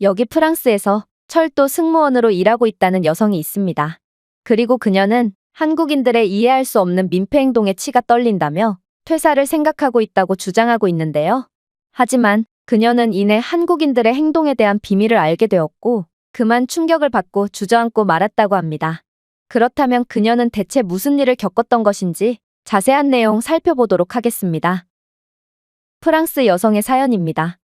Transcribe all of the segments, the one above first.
여기 프랑스에서 철도 승무원으로 일하고 있다는 여성이 있습니다. 그리고 그녀는 한국인들의 이해할 수 없는 민폐 행동에 치가 떨린다며 퇴사를 생각하고 있다고 주장하고 있는데요. 하지만 그녀는 이내 한국인들의 행동에 대한 비밀을 알게 되었고 그만 충격을 받고 주저앉고 말았다고 합니다. 그렇다면 그녀는 대체 무슨 일을 겪었던 것인지 자세한 내용 살펴보도록 하겠습니다. 프랑스 여성의 사연입니다.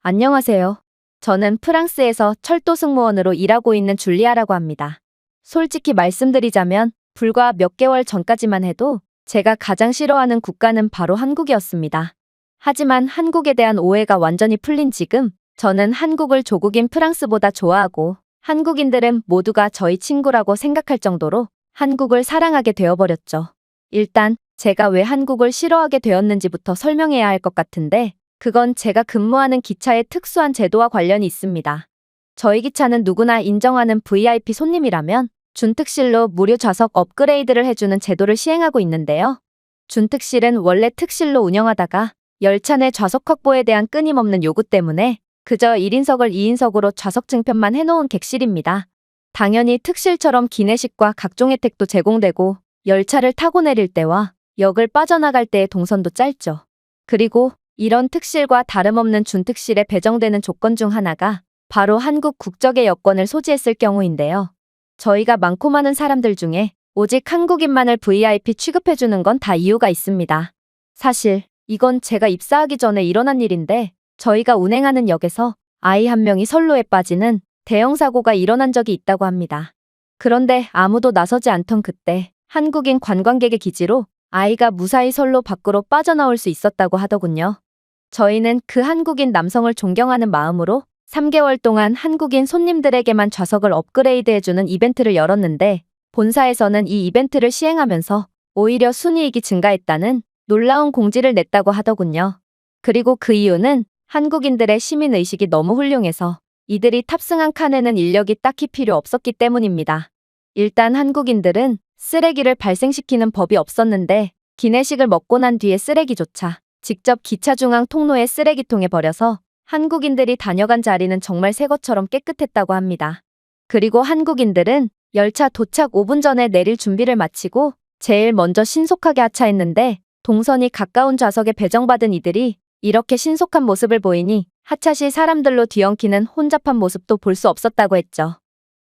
안녕하세요. 저는 프랑스에서 철도 승무원으로 일하고 있는 줄리아라고 합니다. 솔직히 말씀드리자면 불과 몇 개월 전까지만 해도 제가 가장 싫어하는 국가는 바로 한국이었습니다. 하지만 한국에 대한 오해가 완전히 풀린 지금 저는 한국을 조국인 프랑스보다 좋아하고 한국인들은 모두가 저희 친구라고 생각할 정도로 한국을 사랑하게 되어버렸죠. 일단 제가 왜 한국을 싫어하게 되었는지부터 설명해야 할 것 같은데 그건 제가 근무하는 기차의 특수한 제도와 관련이 있습니다. 저희 기차는 누구나 인정하는 VIP 손님이라면 준특실로 무료 좌석 업그레이드를 해주는 제도를 시행하고 있는데요. 준특실은 원래 특실로 운영하다가 열차 내 좌석 확보에 대한 끊임없는 요구 때문에 그저 1인석을 2인석으로 좌석 증편만 해놓은 객실입니다. 당연히 특실처럼 기내식과 각종 혜택도 제공되고 열차를 타고 내릴 때와 역을 빠져나갈 때의 동선도 짧죠. 그리고 이런 특실과 다름없는 준특실에 배정되는 조건 중 하나가 바로 한국 국적의 여권을 소지했을 경우인데요. 저희가 많고 많은 사람들 중에 오직 한국인만을 VIP 취급해주는 건 다 이유가 있습니다. 사실 이건 제가 입사하기 전에 일어난 일인데 저희가 운행하는 역에서 아이 한 명이 선로에 빠지는 대형 사고가 일어난 적이 있다고 합니다. 그런데 아무도 나서지 않던 그때 한국인 관광객의 기지로 아이가 무사히 선로 밖으로 빠져나올 수 있었다고 하더군요. 저희는 그 한국인 남성을 존경하는 마음으로 3개월 동안 한국인 손님들에게만 좌석을 업그레이드해주는 이벤트를 열었는데 본사에서는 이 이벤트를 시행하면서 오히려 순이익이 증가했다는 놀라운 공지를 냈다고 하더군요. 그리고 그 이유는 한국인들의 시민의식이 너무 훌륭해서 이들이 탑승한 칸에는 인력이 딱히 필요 없었기 때문입니다. 일단 한국인들은 쓰레기를 발생시키는 법이 없었는데 기내식을 먹고 난 뒤에 쓰레기조차 직접 기차 중앙 통로에 쓰레기통에 버려서 한국인들이 다녀간 자리는 정말 새 것처럼 깨끗했다고 합니다. 그리고 한국인들은 열차 도착 5분 전에 내릴 준비를 마치고 제일 먼저 신속하게 하차했는데 동선이 가까운 좌석에 배정받은 이들이 이렇게 신속한 모습을 보이니 하차 시 사람들로 뒤엉키는 혼잡한 모습도 볼 수 없었다고 했죠.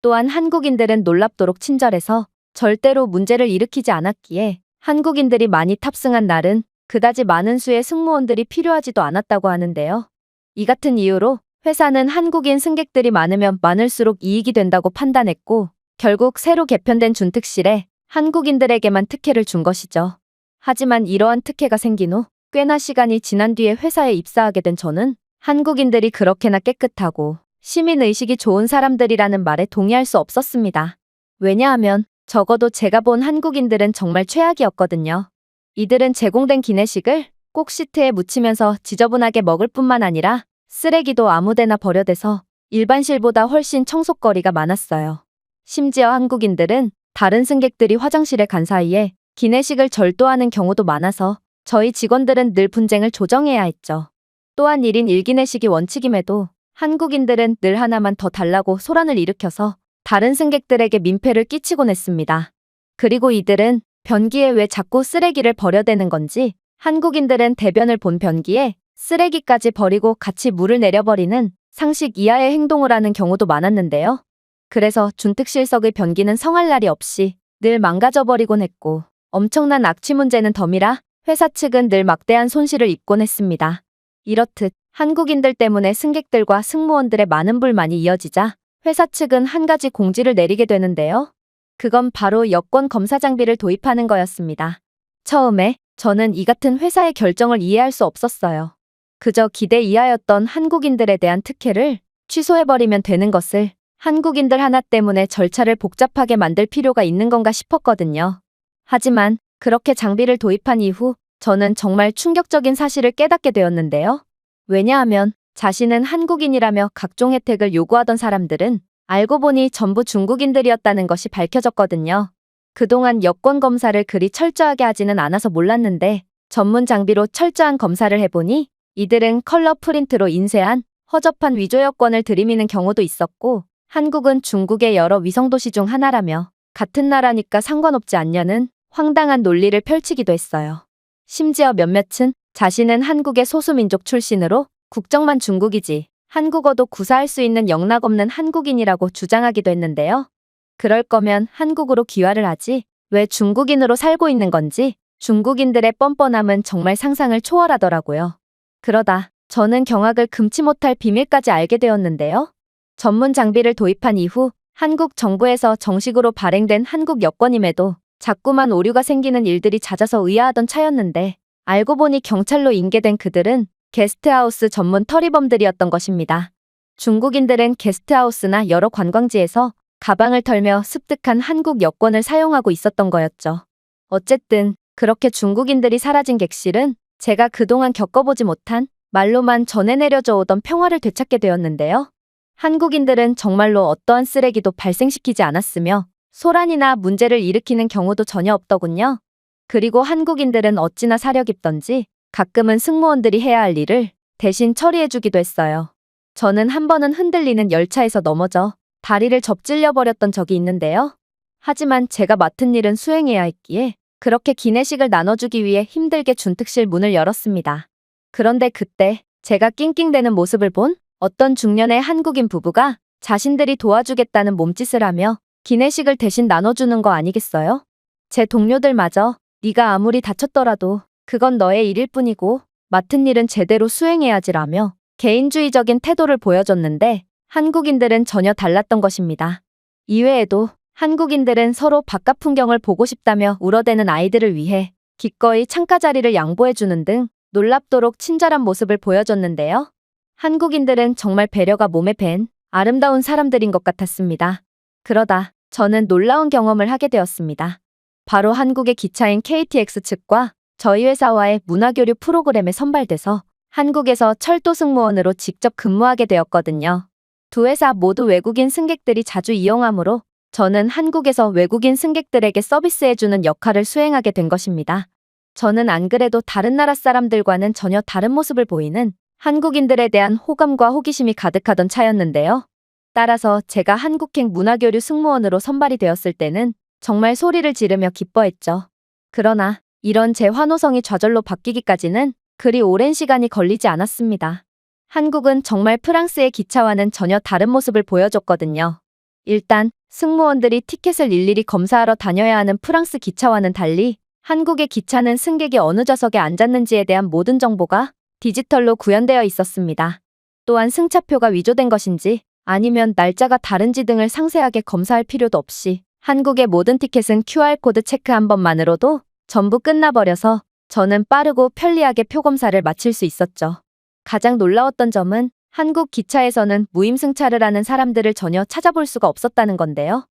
또한 한국인들은 놀랍도록 친절해서 절대로 문제를 일으키지 않았기에 한국인들이 많이 탑승한 날은 그다지 많은 수의 승무원들이 필요하지도 않았다고 하는데요. 이 같은 이유로 회사는 한국인 승객들이 많으면 많을수록 이익이 된다고 판단했고 결국 새로 개편된 준특실에 한국인들에게만 특혜를 준 것이죠. 하지만 이러한 특혜가 생긴 후 꽤나 시간이 지난 뒤에 회사에 입사하게 된 저는 한국인들이 그렇게나 깨끗하고 시민의식이 좋은 사람들이라는 말에 동의할 수 없었습니다. 왜냐하면 적어도 제가 본 한국인들은 정말 최악이었거든요. 이들은 제공된 기내식을 꼭 시트에 묻히면서 지저분하게 먹을 뿐만 아니라 쓰레기도 아무데나 버려대서 일반실보다 훨씬 청소거리가 많았어요. 심지어 한국인들은 다른 승객들이 화장실에 간 사이에 기내식을 절도하는 경우도 많아서 저희 직원들은 늘 분쟁을 조정해야 했죠. 또한 1인 1기내식이 원칙임에도 한국인들은 늘 하나만 더 달라고 소란을 일으켜서 다른 승객들에게 민폐를 끼치곤 했습니다. 그리고 이들은 변기에 왜 자꾸 쓰레기를 버려대는 건지 한국인들은 대변을 본 변기에 쓰레기까지 버리고 같이 물을 내려버리는 상식 이하의 행동을 하는 경우도 많았는데요. 그래서 준특실석의 변기는 성할 날이 없이 늘 망가져버리곤 했고 엄청난 악취 문제는 덤이라 회사 측은 늘 막대한 손실을 입곤 했습니다. 이렇듯 한국인들 때문에 승객들과 승무원들의 많은 불만이 이어지자 회사 측은 한 가지 공지를 내리게 되는데요. 그건 바로 여권 검사 장비를 도입하는 거였습니다. 처음에 저는 이 같은 회사의 결정을 이해할 수 없었어요. 그저 기대 이하였던 한국인들에 대한 특혜를 취소해버리면 되는 것을 한국인들 하나 때문에 절차를 복잡하게 만들 필요가 있는 건가 싶었거든요. 하지만 그렇게 장비를 도입한 이후 저는 정말 충격적인 사실을 깨닫게 되었는데요. 왜냐하면 자신은 한국인이라며 각종 혜택을 요구하던 사람들은 알고 보니 전부 중국인들이었다는 것이 밝혀졌거든요. 그동안 여권 검사를 그리 철저하게 하지는 않아서 몰랐는데 전문 장비로 철저한 검사를 해보니 이들은 컬러 프린트로 인쇄한 허접한 위조 여권을 들이미는 경우도 있었고, 한국은 중국의 여러 위성도시 중 하나라며 같은 나라니까 상관없지 않냐는 황당한 논리를 펼치기도 했어요. 심지어 몇몇은 자신은 한국의 소수민족 출신으로 국적만 중국이지 한국어도 구사할 수 있는 영락없는 한국인이라고 주장하기도 했는데요. 그럴 거면 한국으로 귀화를 하지 왜 중국인으로 살고 있는 건지 중국인들의 뻔뻔함은 정말 상상을 초월하더라고요. 그러다 저는 경악을 금치 못할 비밀까지 알게 되었는데요. 전문 장비를 도입한 이후 한국 정부에서 정식으로 발행된 한국 여권임에도 자꾸만 오류가 생기는 일들이 잦아서 의아하던 차였는데 알고 보니 경찰로 인계된 그들은 게스트하우스 전문 터리범들이었던 것입니다. 중국인들은 게스트하우스나 여러 관광지에서 가방을 털며 습득한 한국 여권을 사용하고 있었던 거였죠. 어쨌든 그렇게 중국인들이 사라진 객실은 제가 그동안 겪어보지 못한 말로만 전해 내려져 오던 평화를 되찾게 되었는데요. 한국인들은 정말로 어떠한 쓰레기도 발생시키지 않았으며 소란이나 문제를 일으키는 경우도 전혀 없더군요. 그리고 한국인들은 어찌나 사려 깊던지 가끔은 승무원들이 해야 할 일을 대신 처리해주기도 했어요. 저는 한 번은 흔들리는 열차에서 넘어져 다리를 접질려 버렸던 적이 있는데요. 하지만 제가 맡은 일은 수행해야 했기에 그렇게 기내식을 나눠주기 위해 힘들게 준특실 문을 열었습니다. 그런데 그때 제가 낑낑대는 모습을 본 어떤 중년의 한국인 부부가 자신들이 도와주겠다는 몸짓을 하며 기내식을 대신 나눠주는 거 아니겠어요? 제 동료들마저 네가 아무리 다쳤더라도 그건 너의 일일 뿐이고 맡은 일은 제대로 수행해야지라며 개인주의적인 태도를 보여줬는데 한국인들은 전혀 달랐던 것입니다. 이외에도 한국인들은 서로 바깥 풍경을 보고 싶다며 울어대는 아이들을 위해 기꺼이 창가 자리를 양보해주는 등 놀랍도록 친절한 모습을 보여줬는데요. 한국인들은 정말 배려가 몸에 밴 아름다운 사람들인 것 같았습니다. 그러다 저는 놀라운 경험을 하게 되었습니다. 바로 한국의 기차인 KTX 측과 저희 회사와의 문화교류 프로그램에 선발돼서 한국에서 철도 승무원으로 직접 근무하게 되었거든요. 두 회사 모두 외국인 승객들이 자주 이용하므로 저는 한국에서 외국인 승객들에게 서비스해주는 역할을 수행하게 된 것입니다. 저는 안 그래도 다른 나라 사람들과는 전혀 다른 모습을 보이는 한국인들에 대한 호감과 호기심이 가득하던 차였는데요. 따라서 제가 한국행 문화교류 승무원으로 선발이 되었을 때는 정말 소리를 지르며 기뻐했죠. 그러나 이런 제 환호성이 좌절로 바뀌기까지는 그리 오랜 시간이 걸리지 않았습니다. 한국은 정말 프랑스의 기차와는 전혀 다른 모습을 보여줬거든요. 일단 승무원들이 티켓을 일일이 검사하러 다녀야 하는 프랑스 기차와는 달리 한국의 기차는 승객이 어느 좌석에 앉았는지에 대한 모든 정보가 디지털로 구현되어 있었습니다. 또한 승차표가 위조된 것인지 아니면 날짜가 다른지 등을 상세하게 검사할 필요도 없이 한국의 모든 티켓은 QR코드 체크 한 번만으로도 전부 끝나버려서 저는 빠르고 편리하게 표 검사를 마칠 수 있었죠. 가장 놀라웠던 점은 한국 기차에서는 무임승차를 하는 사람들을 전혀 찾아볼 수가 없었다는 건데요.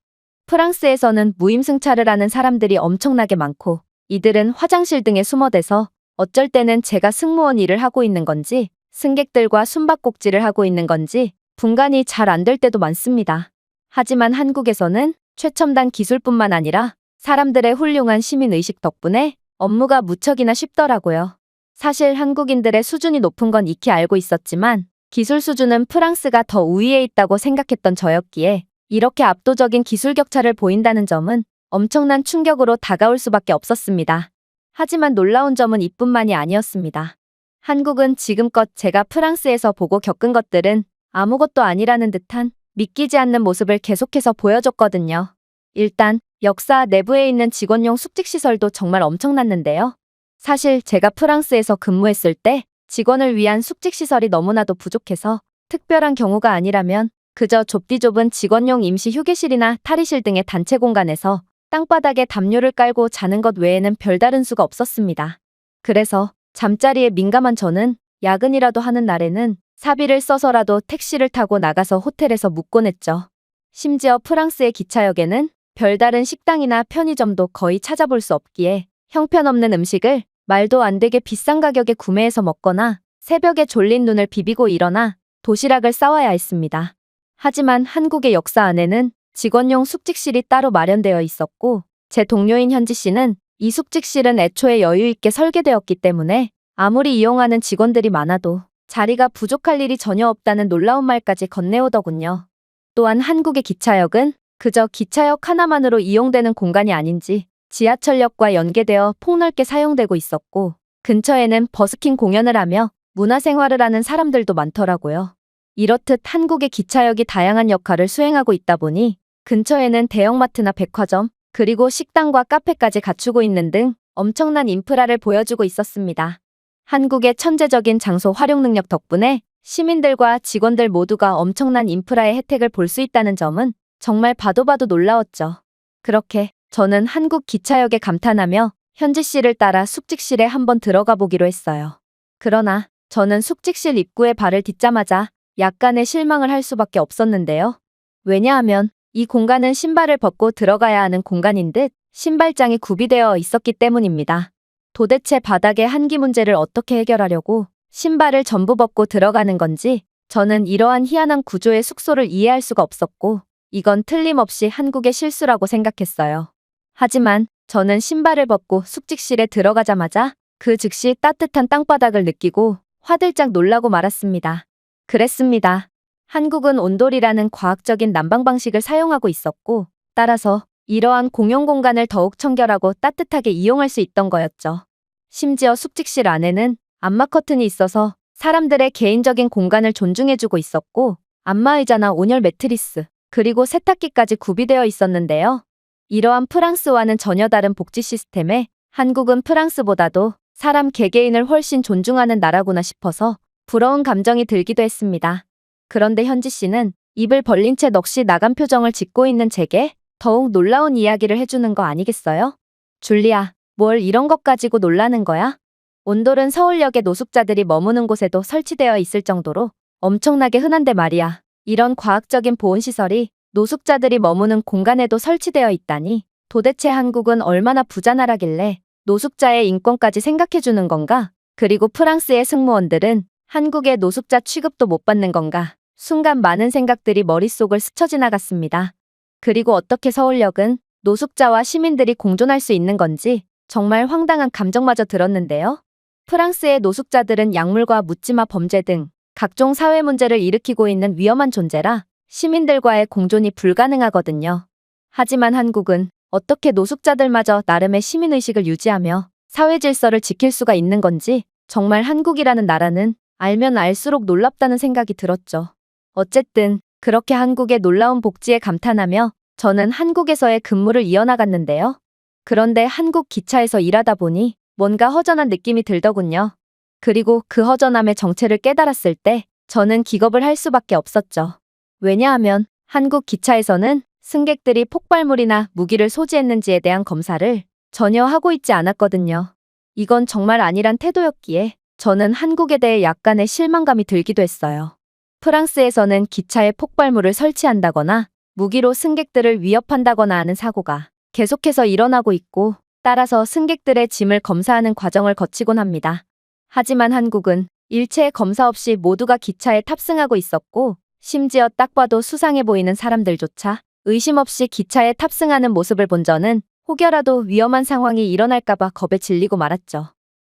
프랑스에서는 무임승차를 하는 사람들이 엄청나게 많고 이들은 화장실 등에 숨어대서 어쩔 때는 제가 승무원 일을 하고 있는 건지 승객들과 숨바꼭질을 하고 있는 건지 분간이 잘 안 될 때도 많습니다. 하지만 한국에서는 최첨단 기술뿐만 아니라 사람들의 훌륭한 시민의식 덕분에 업무가 무척이나 쉽더라고요. 사실 한국인들의 수준이 높은 건 익히 알고 있었지만 기술 수준은 프랑스가 더 우위에 있다고 생각했던 저였기에 이렇게 압도적인 기술 격차를 보인다는 점은 엄청난 충격으로 다가올 수밖에 없었습니다. 하지만 놀라운 점은 이뿐만이 아니었습니다. 한국은 지금껏 제가 프랑스에서 보고 겪은 것들은 아무것도 아니라는 듯한 믿기지 않는 모습을 계속해서 보여줬거든요. 일단 역사 내부에 있는 직원용 숙직시설도 정말 엄청났는데요. 사실 제가 프랑스에서 근무했을 때 직원을 위한 숙직시설이 너무나도 부족해서 특별한 경우가 아니라면 그저 좁디 좁은 직원용 임시 휴게실이나 탈의실 등의 단체 공간에서 땅바닥에 담요를 깔고 자는 것 외에는 별다른 수가 없었습니다. 그래서 잠자리에 민감한 저는 야근이라도 하는 날에는 사비를 써서라도 택시를 타고 나가서 호텔에서 묵곤 했죠. 심지어 프랑스의 기차역에는 별다른 식당이나 편의점도 거의 찾아볼 수 없기에 형편없는 음식을 말도 안 되게 비싼 가격에 구매해서 먹거나 새벽에 졸린 눈을 비비고 일어나 도시락을 싸와야 했습니다. 하지만 한국의 역사 안에는 직원용 숙직실이 따로 마련되어 있었고 제 동료인 현지 씨는 이 숙직실은 애초에 여유 있게 설계되었기 때문에 아무리 이용하는 직원들이 많아도 자리가 부족할 일이 전혀 없다는 놀라운 말까지 건네오더군요. 또한 한국의 기차역은 그저 기차역 하나만으로 이용되는 공간이 아닌지 지하철역과 연계되어 폭넓게 사용되고 있었고, 근처에는 버스킹 공연을 하며 문화생활을 하는 사람들도 많더라고요. 이렇듯 한국의 기차역이 다양한 역할을 수행하고 있다 보니 근처에는 대형마트나 백화점, 그리고 식당과 카페까지 갖추고 있는 등 엄청난 인프라를 보여주고 있었습니다. 한국의 천재적인 장소 활용 능력 덕분에 시민들과 직원들 모두가 엄청난 인프라의 혜택을 볼 수 있다는 점은 정말 봐도 봐도 놀라웠죠. 그렇게 저는 한국 기차역에 감탄하며 현지 씨를 따라 숙직실에 한번 들어가 보기로 했어요. 그러나 저는 숙직실 입구에 발을 딛자마자 약간의 실망을 할 수밖에 없었는데요. 왜냐하면 이 공간은 신발을 벗고 들어가야 하는 공간인 듯 신발장이 구비되어 있었기 때문입니다. 도대체 바닥의 한기 문제를 어떻게 해결하려고 신발을 전부 벗고 들어가는 건지 저는 이러한 희한한 구조의 숙소를 이해할 수가 없었고, 이건 틀림없이 한국의 실수라고 생각했어요. 하지만 저는 신발을 벗고 숙직실에 들어가자마자 그 즉시 따뜻한 땅바닥을 느끼고 화들짝 놀라고 말았습니다. 그랬습니다. 한국은 온돌이라는 과학적인 난방 방식을 사용하고 있었고, 따라서 이러한 공용 공간을 더욱 청결하고 따뜻하게 이용할 수 있던 거였죠. 심지어 숙직실 안에는 안마 커튼이 있어서 사람들의 개인적인 공간을 존중해주고 있었고, 안마의자나 온열 매트리스, 그리고 세탁기까지 구비되어 있었는데요. 이러한 프랑스와는 전혀 다른 복지 시스템에 한국은 프랑스보다도 사람 개개인을 훨씬 존중하는 나라구나 싶어서 부러운 감정이 들기도 했습니다. 그런데 현지 씨는 입을 벌린 채 넋이 나간 표정을 짓고 있는 제게 더욱 놀라운 이야기를 해주는 거 아니겠어요? 줄리아, 뭘 이런 것 가지고 놀라는 거야? 온돌은 서울역의 노숙자들이 머무는 곳에도 설치되어 있을 정도로 엄청나게 흔한데 말이야. 이런 과학적인 보온시설이 노숙자들이 머무는 공간에도 설치되어 있다니 도대체 한국은 얼마나 부자 나라길래 노숙자의 인권까지 생각해주는 건가? 그리고 프랑스의 승무원들은 한국의 노숙자 취급도 못 받는 건가? 순간 많은 생각들이 머릿속을 스쳐 지나갔습니다. 그리고 어떻게 서울역은 노숙자와 시민들이 공존할 수 있는 건지 정말 황당한 감정마저 들었는데요. 프랑스의 노숙자들은 약물과 묻지마 범죄 등 각종 사회 문제를 일으키고 있는 위험한 존재라 시민들과의 공존이 불가능하거든요. 하지만 한국은 어떻게 노숙자들마저 나름의 시민의식을 유지하며 사회 질서를 지킬 수가 있는 건지 정말 한국이라는 나라는 알면 알수록 놀랍다는 생각이 들었죠. 어쨌든 그렇게 한국의 놀라운 복지에 감탄하며 저는 한국에서의 근무를 이어나갔는데요. 그런데 한국 기차에서 일하다 보니 뭔가 허전한 느낌이 들더군요. 그리고 그 허전함의 정체를 깨달았을 때 저는 기겁을 할 수밖에 없었죠. 왜냐하면 한국 기차에서는 승객들이 폭발물이나 무기를 소지했는지에 대한 검사를 전혀 하고 있지 않았거든요. 이건 정말 아니란 태도였기에 저는 한국에 대해 약간의 실망감이 들기도 했어요. 프랑스에서는 기차에 폭발물을 설치한다거나 무기로 승객들을 위협한다거나 하는 사고가 계속해서 일어나고 있고, 따라서 승객들의 짐을 검사하는 과정을 거치곤 합니다. 하지만 한국은 일체의 검사 없이 모두가 기차에 탑승하고 있었고, 심지어 딱 봐도 수상해 보이는 사람들조차 의심 없이 기차에 탑승하는 모습을 본 저는 혹여라도 위험한 상황이 일어날까봐 겁에 질리고 말았죠.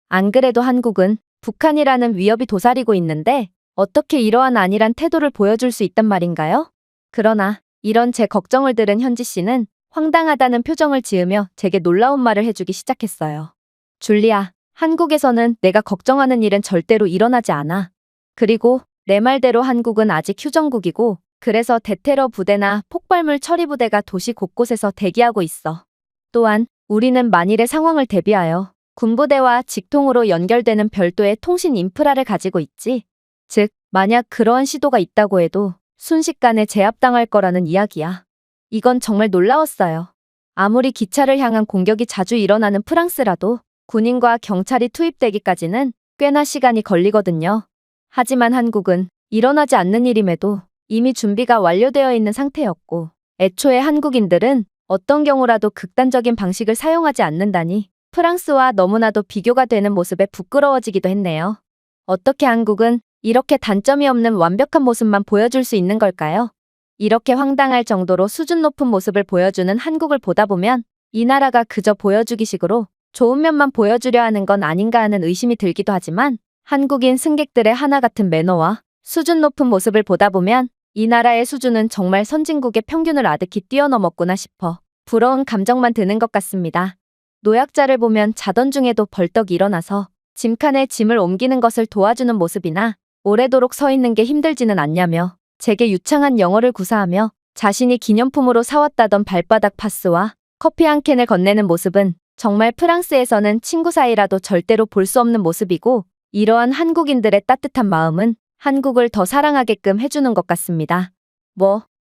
안 그래도 한국은 북한이라는 위협이 도사리고 있는데 어떻게 이러한 안일한 태도를 보여줄 수 있단 말인가요? 그러나 이런 제 걱정을 들은 현지 씨는 황당하다는 표정을 지으며 제게 놀라운 말을 해주기 시작했어요. 줄리아, 한국에서는 내가 걱정하는 일은 절대로 일어나지 않아. 그리고 내 말대로 한국은 아직 휴전국이고, 그래서 대테러 부대나 폭발물 처리 부대가 도시 곳곳에서 대기하고 있어. 또한 우리는 만일의 상황을 대비하여 군부대와 직통으로 연결되는 별도의 통신 인프라를 가지고 있지. 즉, 만약 그러한 시도가 있다고 해도 순식간에 제압당할 거라는 이야기야. 이건 정말 놀라웠어요. 아무리 기차를 향한 공격이 자주 일어나는 프랑스라도 군인과 경찰이 투입되기까지는 꽤나 시간이 걸리거든요. 하지만 한국은 일어나지 않는 일임에도 이미 준비가 완료되어 있는 상태였고, 애초에 한국인들은 어떤 경우라도 극단적인 방식을 사용하지 않는다니 프랑스와 너무나도 비교가 되는 모습에 부끄러워지기도 했네요. 어떻게 한국은 이렇게 단점이 없는 완벽한 모습만 보여줄 수 있는 걸까요? 이렇게 황당할 정도로 수준 높은 모습을 보여주는 한국을 보다 보면 이 나라가 그저 보여주기식으로 좋은 면만 보여주려 하는 건 아닌가 하는 의심이 들기도 하지만, 한국인 승객들의 하나 같은 매너와 수준 높은 모습을 보다 보면 이 나라의 수준은 정말 선진국의 평균을 아득히 뛰어넘었구나 싶어 부러운 감정만 드는 것 같습니다. 노약자를 보면 자던 중에도 벌떡 일어나서 짐칸에 짐을 옮기는 것을 도와주는 모습이나 오래도록 서 있는 게 힘들지는 않냐며 제게 유창한 영어를 구사하며 자신이 기념품으로 사왔다던 발바닥 파스와 커피 한 캔을 건네는 모습은 정말 프랑스에서는 친구 사이라도 절대로 볼 수 없는 모습이고 이러한 한국인들의 따뜻한 마음은 한국을 더 사랑하게끔 해주는 것 같습니다.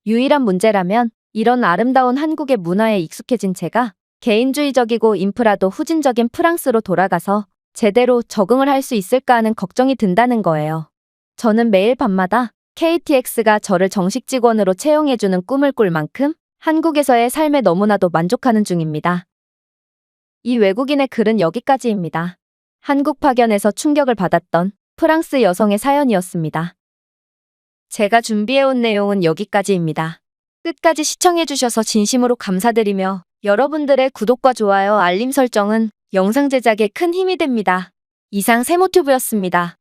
유일한 문제라면 이런 아름다운 한국의 문화에 익숙해진 제가 개인주의적이고 인프라도 후진적인 프랑스로 돌아가서 제대로 적응을 할 수 있을까 하는 걱정이 든다는 거예요. 저는 매일 밤마다 KTX가 저를 정식 직원으로 채용해주는 꿈을 꿀 만큼 한국에서의 삶에 너무나도 만족하는 중입니다. 이 외국인의 글은 여기까지입니다. 한국 파견에서 충격을 받았던 프랑스 여성의 사연이었습니다. 제가 준비해온 내용은 여기까지입니다. 끝까지 시청해주셔서 진심으로 감사드리며 여러분들의 구독과 좋아요, 알림 설정은 영상 제작에 큰 힘이 됩니다. 이상 세모튜브였습니다.